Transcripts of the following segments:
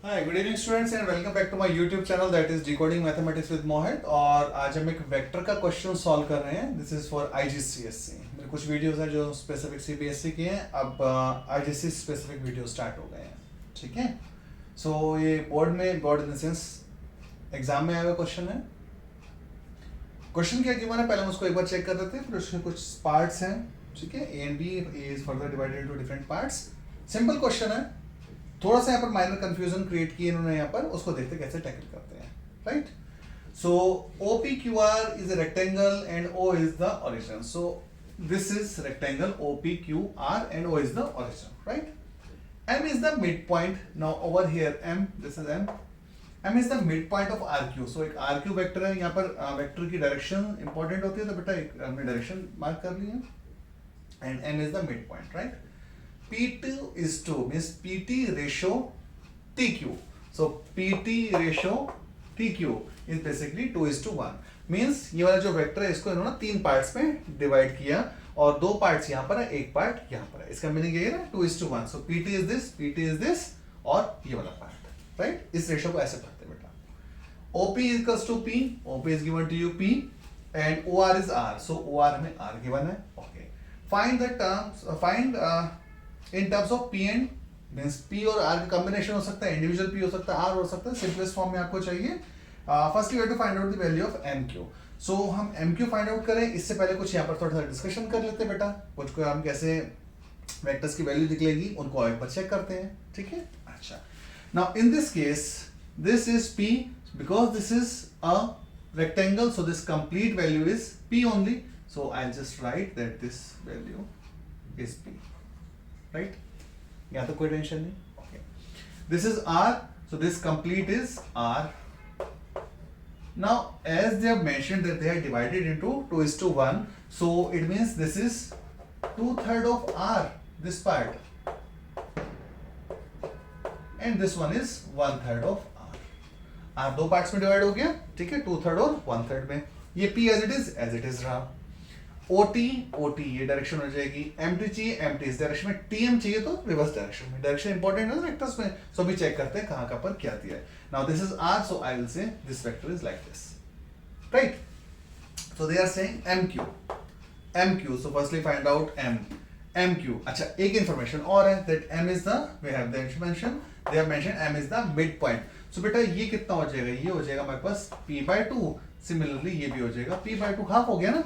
Hi good evening students and welcome back to my YouTube channel that is decoding mathematics with Mohit. और आज हम एक vector का question solve कर रहे हैं। This is for IGCSE. मेरे कुछ वीडियोस हैं जो स्पेसिफिक सीबीएसई की हैं। अब आईजीसी स्पेसिफिक वीडियो स्टार्ट हो गए हैं। ठीक है, सो ये board in the sense exam में आया हुआ क्वेश्चन है। क्वेश्चन क्या गिवन है पहले हम उसको एक बार चेक कर लेते हैं, फिर उसके कुछ पार्ट्स हैं। ठीक है, A and B is further divided into different parts. Simple question है, थोड़ा सा यहाँ पर माइनर कंफ्यूजन क्रिएट किए इन्होंने यहाँ पर, उसको देखते कैसे टैकल करते हैं। Right, so O P Q R is a rectangle and O is the origin. So this is rectangle O P Q R and O is the origin. Right, m is the midpoint. Now over here m, this is m is the midpoint of rq. So एक rq vector है, यहाँ पर vector की direction important होती है, तो बेटा एक हमने डायरेक्शन मार्क कर ली है। And m is the midpoint, right? P2 is 2 means PT ratio TQ. So PT ratio TQ is basically 2 is to 1. Means ये वाला जो वेक्टर है इसको इन्होंने तीन पार्ट्स में डिवाइड किया और दो पार्ट्स यहाँ पर है, एक पार्ट यहाँ पर है। इसका मीनिंग ये है ना 2 is to 1. So PT is this और ये वाला पार्ट। राइट, इस रेशियो को ऐसे पढ़ते हैं बेटा। OP is equals to P. OP is given to you P and OR is R. So OR हमें R given है। Okay. Find the terms. Find in terms of P and means P और are का combination हो सकता है, individual P हो सकता है, आर हो सकता है। सिंपलेस्ट फॉर्म में आपको चाहिए। First you have to find out the value of M Q. So हम एम क्यू फाइंड आउट करें इससे पहले कुछ यहाँ पर थोड़ा सा डिस्कशन कर लेते हैं बेटा। कुछ को हम कैसे वेक्टर्स की वैल्यू निकलेगी उनको एक बार चेक करते हैं। ठीक है, अच्छा। Now in this case this is P because this is a rectangle, so this complete value is p only. So I'll just write that this value is p. Right, यहाँ तो कोई टेंशन नहीं। Okay, this is R, so this complete is R. Now as they have mentioned that they are divided into 2 is to 1, so it means this is 2/3 of r, this part, and this one is 1/3 of r. r दो parts में divide हो गया। ठीक है, 2/3 और 1/3 में। ये p as it is रहा। OT ये डायरेक्शन हो जाएगी। MT चाहिए, MT इस डायरेक्शन में, TM चाहिए तो रिवर्स डायरेक्शन में। डायरेक्शन इंपॉर्टेंट है ना वेक्टर्स में, सो भी चेक करते हैं कहां का पर क्या दिया है। Now this is R, so I will say this vector is like this. Right, so they are saying MQ, so firstly find out MQ। अच्छा, एक इंफॉर्मेशन और है that M is the, we have they have mention M is the mid point. So बेटा ये कितना हो जाएगा, ये हो जाएगा हमारे पास p/2। सिमिलरली ये भी हो जाएगा p/2, हाफ हो गया ना।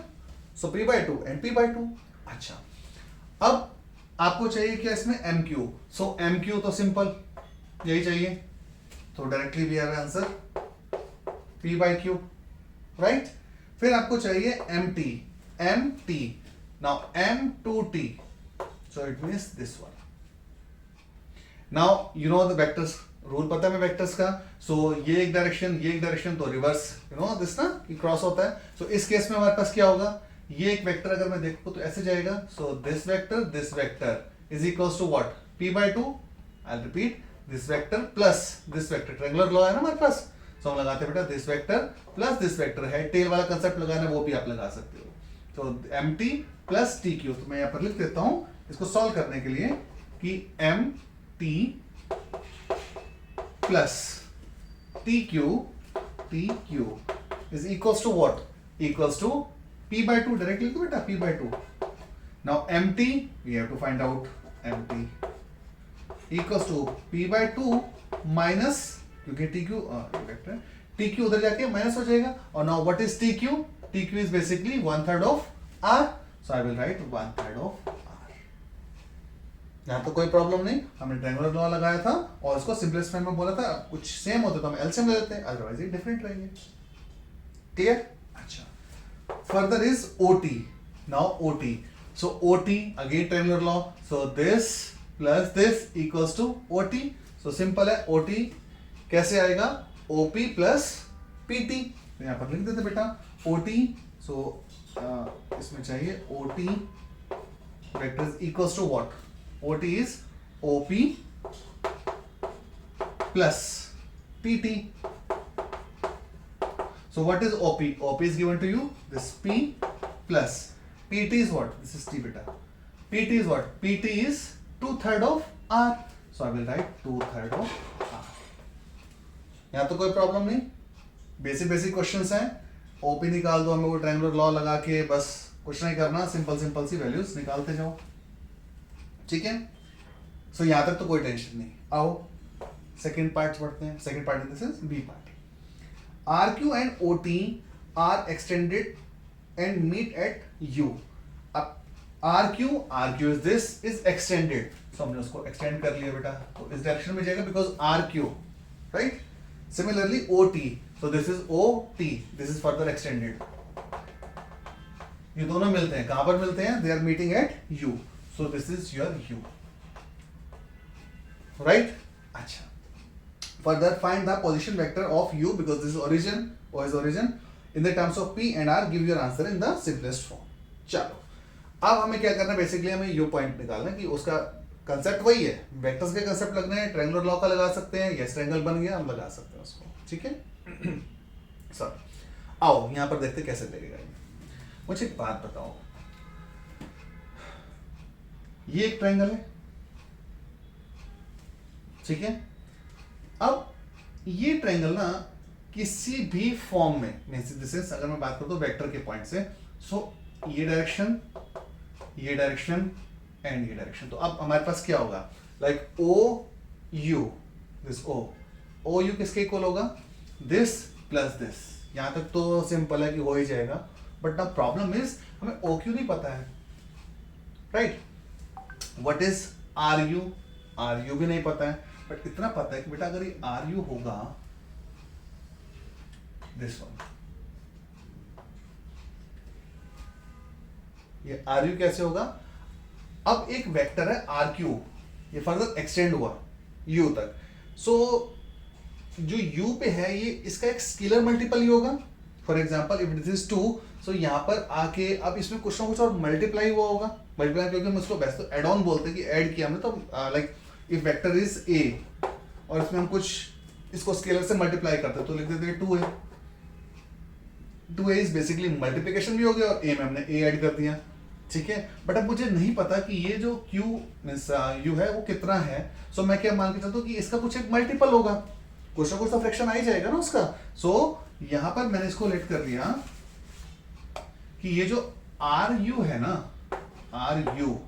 So p/2 and p/2। अच्छा, अब आपको चाहिए क्या इसमें MQ। सो MQ तो सिंपल यही चाहिए, तो directly we have answer p/q। Right, फिर आपको चाहिए MT। Now M2T, so it means this one. Now you know the vectors, rule पता है हमें वेक्टर्स का। सो ये एक डायरेक्शन तो रिवर्स यू नो दिस ना कि क्रॉस होता है। सो इस केस में हमारे पास क्या होगा, ये एक वेक्टर अगर मैं देखूं तो ऐसे जाएगा। So this vector is equals to what, p/2। I repeat, this vector plus this vector, triangular law है ना हमारे पास। सो हम लगाते हैं बेटा this vector plus this vector है। टेल वाला कंसेप्ट लगाना वो भी आप लगा सकते हो। तो MT प्लस TQ, तो मैं यहां पर लिख देता हूं इसको सॉल्व करने के लिए कि MT plus TQ is equals to what, equals to p/2। Directly लिखो बेटा p/2। Now MT we have to find out MT equals to p/2 minus, क्योंकि TQ उधर जाके माइनस हो जाएगा। और now what is TQ is basically 1/3 of R, so I will write 1/3 of R। यहां तो कोई प्रॉब्लम नहीं, हमने ट्रायंगुलर लॉ लगाया था और इसको सिंपलेस्ट फॉर्म में बोला था। कुछ सेम होता तो हम एलसीएम ले लेते हैं, अदरवाइज ये डिफरेंट रहेंगे। क्लियर? अच्छा, further is OT. Now OT. So OT again triangular law. So this plus this equals to OT. So simple है, OT कैसे आएगा, OP plus PT। तो यहाँ पर लिख देते बेटा OT। So इसमें चाहिए OT vector is equals to what? OT is OP plus PT. So what is OP? OP is given to you this P plus PT is what? This is T beta. PT is what? PT is 2/3 of R. So I will write 2/3 of R. यहाँ तो कोई problem नहीं, basic basic questions हैं, OP निकाल दो, हमें वो triangular law लगा के बस कुछ नहीं करना, सिंपल सिंपल सी वैल्यूज निकालते जाओ, ठीक है। सो यहाँ तक तो कोई टेंशन नहीं। आओ सेकेंड पार्ट पढ़ते हैं। Second part this is B part. R Q and O T are extended and meet at U. अब R Q is this is extended, so हमने उसको एक्सटेंड कर लिया बेटा, तो इस डायरेक्शन में जाएगा because R Q, right. Similarly O T, so this is OT, this is further extended। ये दोनों मिलते हैं, कहां पर मिलते हैं? They are meeting at U, so this is your U, right? अच्छा, further find the position vector of U because this is origin, O is origin, in the terms of P and R, give your answer in the simplest form। चलो, अब हमें क्या करना है? Basically हमें U point निकालना है कि उसका कंसेप्ट वही है, वेक्टर्स के कंसेप्ट लगने हैं, ट्रायंगुलर लॉ का लगा सकते हैं, यस ट्रायंगल बन गया, हम लगा सकते हैं उसको, ठीक है। सर आओ यहां पर देखते कैसे लगेगा। मुझे एक बात बताओ, ये एक ट्रायंगल है, ठीक है। अब ये ट्रायंगल ना किसी भी फॉर्म में, मींस अगर मैं बात करूं तो वेक्टर के पॉइंट से, सो ये डायरेक्शन एंड ये डायरेक्शन, तो अब हमारे पास क्या होगा? Like O U, this O U किसके इक्वल होगा? This plus this. यहां तक तो सिंपल है कि हो ही जाएगा, बट द प्रॉब्लम इज हमें ओ क्यू नहीं पता है, right. What is R U भी नहीं पता है, बट इतना पता है कि बेटा अगर ये आर यू होगा, दिस वन, ये आर यू कैसे होगा? अब एक वेक्टर है आर क्यू, ये फर्दर एक्सटेंड हुआ यू तक, सो जो u पे है ये इसका एक स्केलर मल्टीपल ही होगा। For example if this is 2, सो यहां पर आके अब इसमें कुछ ना कुछ और मल्टीप्लाई हुआ होगा। मल्टीप्लाई क्योंकि हम उसको वैसे तो एड ऑन बोलते हैं कि ऐड किया हमने, तो like if vector is a और इसमें हम कुछ इसको स्केलर से मल्टीप्लाई करते हैं तो लिख देते हैं 2a। 2a is basically multiplication भी हो गया और a में हमने a ऐड कर दिया, ठीक है। बट अब मुझे नहीं पता कि ये जो q मींस u है वो कितना है, सो मैं क्या मान के चलता हूं कि इसका कुछ एक मल्टीपल होगा, कुछ ना कुछ तो फ्रैक्शन आ ही जाएगा ना उसका। सो यहां पर मैंने इसको लेट कर दिया कि ये जो आर यू है ना, R U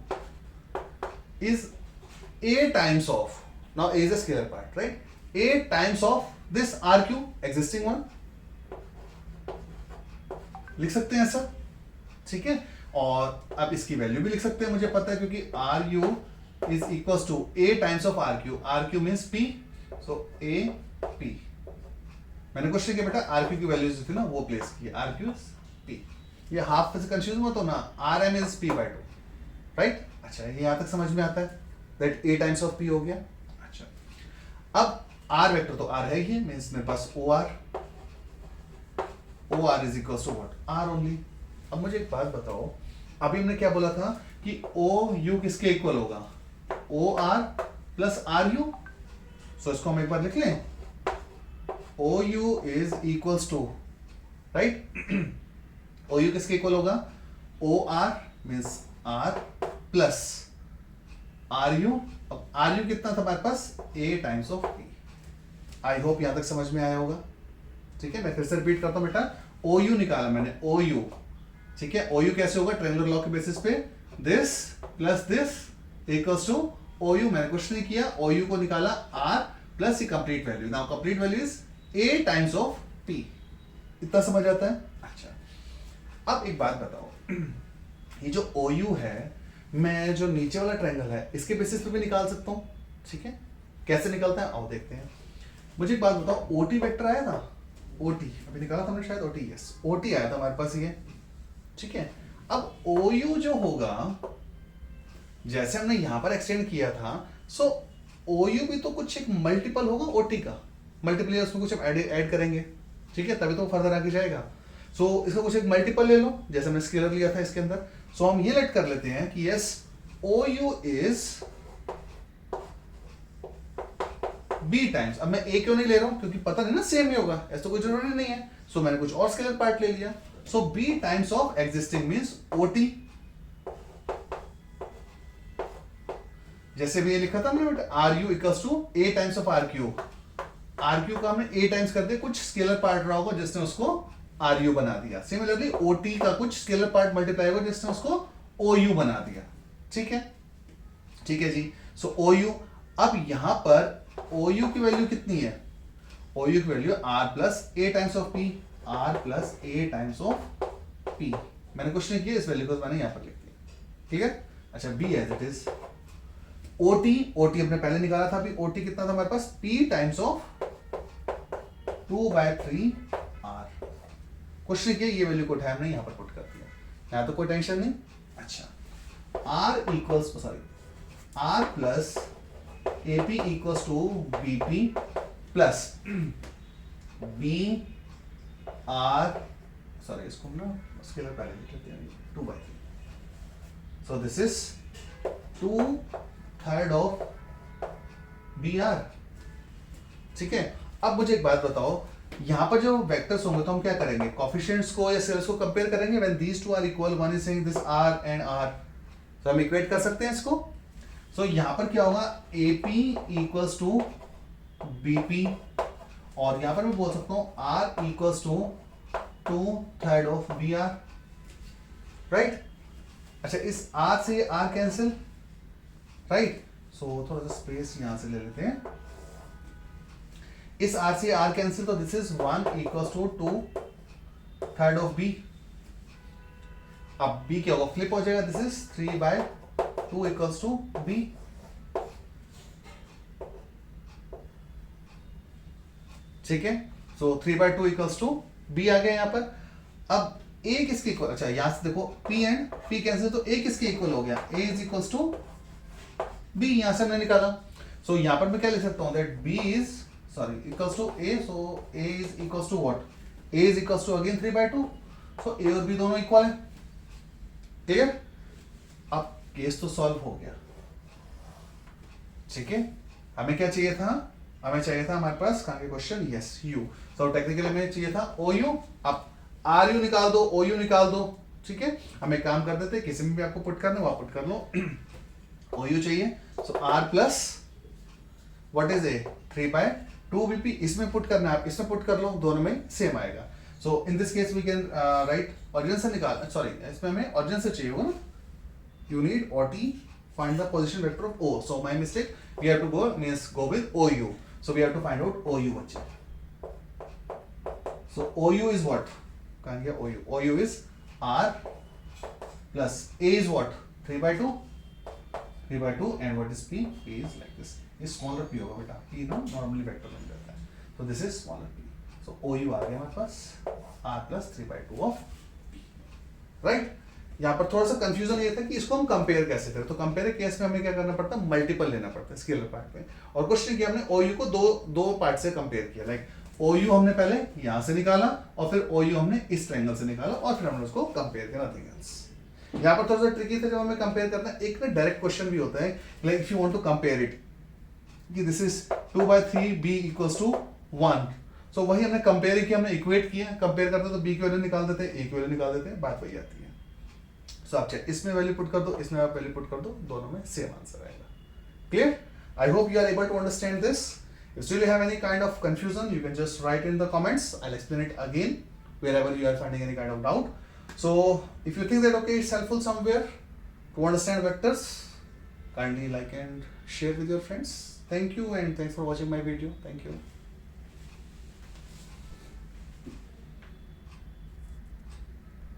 is a times of, now a is a scalar part, right, a times of this R Q existing one, लिख सकते हैं ऐसा, ठीक है। और अब इसकी वैल्यू भी लिख सकते हैं, मुझे पता है क्योंकि R U is equal to a times of R Q means p, so a p। मैंने क्वेश्चन किया बेटा आर क्यू की वैल्यू जो थी ना वो प्लेस की, आर क्यू p, ये हाफ से कंफ्यूज मत हो ना, R M is p by 2, right. अच्छा ये यहां तक समझ में आता है, that a times of p हो गया। अच्छा अब r वेक्टर तो r है ही, मींस मेरे पास OR is equal to what? R only. अब मुझे एक बात बताओ, अभी हमने क्या बोला था कि OU किसके इक्वल होगा? OR प्लस RU, सो इसको हम एक बार लिख लें, OU is equals to, right, OU किसके इक्वल होगा? OR means R plus RU। अब RU कितना था हमारे पास? A times of P। I hope यहां तक समझ में आया होगा, ठीक है। मैं फिर से रिपीट करता हूं बेटा, OU निकाला मैंने, OU, ठीक है। OU कैसे होगा? ट्रायंगुलर लॉ के बेसिस पे, this plus this equals to OU। मैंने कुछ नहीं किया, OU को निकाला R प्लस ये complete value, now complete value is A times of P। इतना समझ आता है? अच्छा अब एक बात बताओ, ये जो OU है मैं जो नीचे वाला ट्रायंगल है इसके बेसिस पे भी निकाल सकता हूं, ठीक है। कैसे निकलता है आओ देखते हैं। मुझे एक बात बताओ, OT वेक्टर आया था, OT अभी निकाला था हमने शायद, OT, यस OT आया था हमारे पास ये, ठीक है। अब OU जो होगा, जैसे हमने यहां पर एक्सटेंड किया था, सो OU भी तो कुछ एक मल्टीपल होगा OT का, मल्टीप्लाई उसमें कुछ हम ऐड करेंगे, ठीक है, तभी तो फर्दर आगे जाएगा। सो इसका कुछ एक मल्टीपल ले लो, जैसे हमने स्केलर लिया था इसके अंदर। सो हम ये लेट कर लेते हैं कि yes OU is B times. अब मैं A क्यों नहीं ले रहा हूं? क्योंकि पता नहीं ना सेम ही होगा, ऐसा तो कोई जरूरी नहीं है। सो मैंने कुछ और स्केलर पार्ट ले लिया, so B times of existing means OT। जैसे भी ये लिखा था हमने, R U equals to A times of R Q, R Q का हमने ए टाइम्स कर दिया, कुछ स्केलर पार्ट रहा होगा जिसने उसको आर यू बना दिया। सिमिलरली ओ टी का कुछ स्केलर पार्ट मल्टीप्लाई होगा जिसने उसको ओ यू बना दिया। ठीक है, ठीक है जी। सो ओ यू, अब यहां पर ओ यू की वैल्यू कितनी है? ओ यू की value R plus A times of P, R plus A times of P. मैंने कुछ नहीं किया, इस वैल्यू को मैंने यहां पर लिख दिया। ठीक है, अच्छा B as it is OT, OT हमने पहले निकाला था, अभी ओटी कितना था हमारे पास? P times of 2/3 R. कुछ नहीं किया, ये वैल्यू को उठाया हमने यहां पर पुट कर दिया, यहां तो कोई टेंशन नहीं। अच्छा R equals, sorry R plus AP equals to BP plus B R, sorry इसको ना स्केलर पहले लिख लेते हैं 2/3। So this is 2/3 of B R. ठीक है, अब मुझे एक बात बताओ, यहां पर जो वेक्टर्स होंगे तो हम क्या करेंगे? कोफिशिएंट्स को या सेल्स को कंपेयर करेंगे। When these two are equal, one is saying this R and R, तो हम इक्वेट कर सकते हैं इसको। सो यहां पर क्या होगा? एपी इक्वल्स टू बीपी, और यहां पर मैं बोल सकता हूं R equals to 2/3 of B R, right. अच्छा इस आर से आर कैंसिल, राइट। सो थोड़ा सा स्पेस यहां से ले लेते हैं, इस आर से आर कैंसिल, तो this is 1 equals to 2/3 of B. अब बी क्या होगा? फ्लिप हो जाएगा, this is 3/2 equals to B. ठीक है, सो 3/2 इक्वल्स टू बी आ गया यहां पर। अब ए किसके इक्वल? अच्छा यहां से देखो पी एंड पी कैंसिल, तो ए किसके इक्वल हो गया? ए इज इक्वल्स टू बी, यहां से हमने निकाला। सो यहां पर मैं क्या लिख सकता हूं? That B is, sorry equals to A, so A is equals to what? A is equals to again 3/2। So A और बी दोनों इक्वल है। क्लियर? अब केस तो सॉल्व हो गया। ठीक है, हमें क्या चाहिए था? हमें चाहिए था हमारे पास कहां के question, yes you. So technically हमें चाहिए था ओ यू। अब आर यू निकाल दो, ओ यू निकाल दो। ठीक है, हम एक काम कर देते, किसी में भी आपको पुट करना है वहां पुट कर लो। ओ यू चाहिए, so R plus what is a 3/2 BP, इसमें पुट करना है, आप इसमें पुट कर लो, दोनों में सेम आएगा। So in this case we can write, origin से निकाल, सॉरी इसमें हमें ओरिजिन से चाहिए होगा ना, you need OT, find the position vector of O. So my mistake, we have to go with OU. So we have to find out OU बच्चे। So OU is what? कहाँ गया OU? OU is R plus A is what? 3/2, 3/2, and what is P? P is like this. ये smaller P होगा बेटा, P ना normally vector बन जाता है। So this is smaller P. So OU आ गया हमारे पास R plus 3/2 of P, right? यहाँ पर थोड़ा सा कंफ्यूजन ये था कि इसको हम कंपेयर कैसे करें। तो कंपेयर केस में हमें क्या करना पड़ता है? मल्टीपल लेना पड़ता है स्केलर पार्ट में। और कुछ नहीं किया हमने, OU को दो पार्ट से कंपेयर किया। लाइक OU हमने पहले यहाँ से निकाला और फिर OU हमने इस ट्रायंगल से निकाला और फिर हमने उसको कंपेयर किया, नथिंग एल्स। यहाँ पर थोड़ा सा ट्रिकी था जब हमें कंपेयर करना है। एक ना डायरेक्ट क्वेश्चन भी होता है, like if you want to compare it कि this is 2/3 b equals to 1। So वही हमने कंपेयर किया, हमने इक्वेट किया, कंपेयर करते तो b की वैल्यू निकाल देते, a की वैल्यू निकाल देते, बात वही आती है। सो आप इसमें वैल्यू पुट कर दो, इसमें आप वैल्यू पुट कर दो, दोनों में सेम आंसर आएगा। Clear? I hope you are able to understand this. If still you have any kind of confusion, you can just write in the comments. I'll explain it again wherever you are finding any kind of doubt. So if you think that okay, it's helpful somewhere to understand vectors, kindly like and share with your friends. Thank you and thanks for watching my video. Thank you.